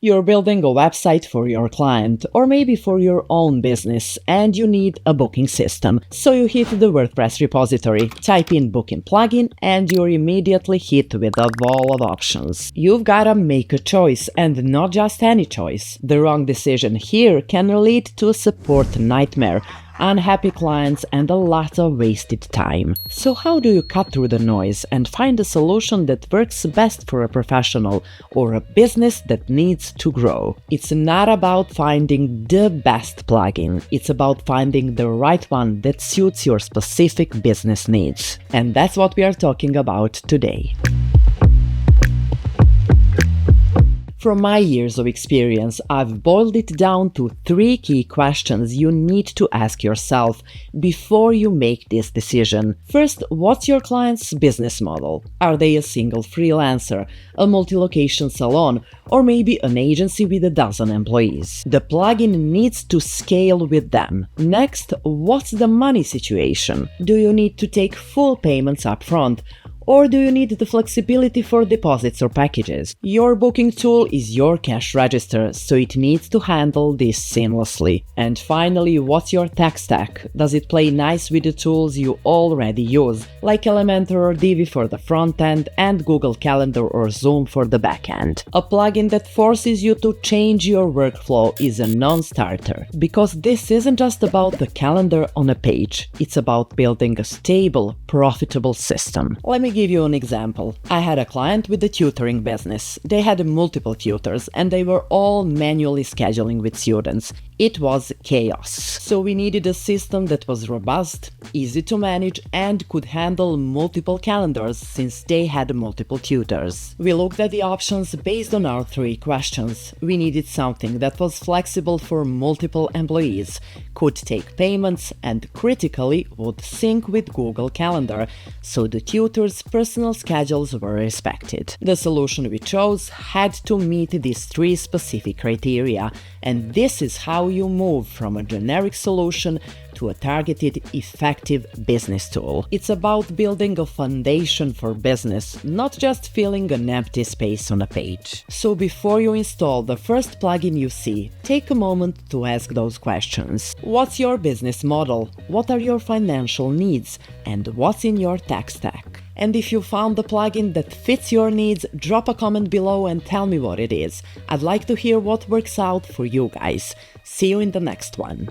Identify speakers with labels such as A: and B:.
A: You're building a website for your client or maybe for your own business and you need a booking system. So you hit the WordPress repository, type in booking plugin and you're immediately hit with a wall of options. You've gotta make a choice, and not just any choice. The wrong decision here can lead to a support nightmare, unhappy clients and a lot of wasted time. So how do you cut through the noise and find a solution that works best for a professional or a business that needs to grow? It's not about finding the best plugin, it's about finding the right one that suits your specific business needs. And that's what we are talking about today. From my years of experience, I've boiled it down to 3 key questions you need to ask yourself before you make this decision. First, what's your client's business model? Are they a single freelancer, a multi-location salon, or maybe an agency with a dozen employees? The plugin needs to scale with them. Next, what's the money situation? Do you need to take full payments upfront? Or do you need the flexibility for deposits or packages? Your booking tool is your cash register, so it needs to handle this seamlessly. And finally, what's your tech stack? Does it play nice with the tools you already use, like Elementor or Divi for the front end and Google Calendar or Zoom for the back end? A plugin that forces you to change your workflow is a non-starter, because this isn't just about the calendar on a page, it's about building a stable, profitable system. Let me give you an example. I had a client with a tutoring business. They had multiple tutors and they were all manually scheduling with students. It was chaos. So we needed a system that was robust, easy to manage, and could handle multiple calendars since they had multiple tutors. We looked at the options based on our 3 questions. We needed something that was flexible for multiple employees, could take payments, and critically would sync with Google Calendar, so the tutors' personal schedules were respected. The solution we chose had to meet these 3 specific criteria, and this is how you move from a generic solution to a targeted, effective business tool. It's about building a foundation for business, not just filling an empty space on a page. So before you install the first plugin you see, take a moment to ask those questions. What's your business model? What are your financial needs? And what's in your tech stack? And if you found the plugin that fits your needs, drop a comment below and tell me what it is. I'd like to hear what works out for you guys. See you in the next one.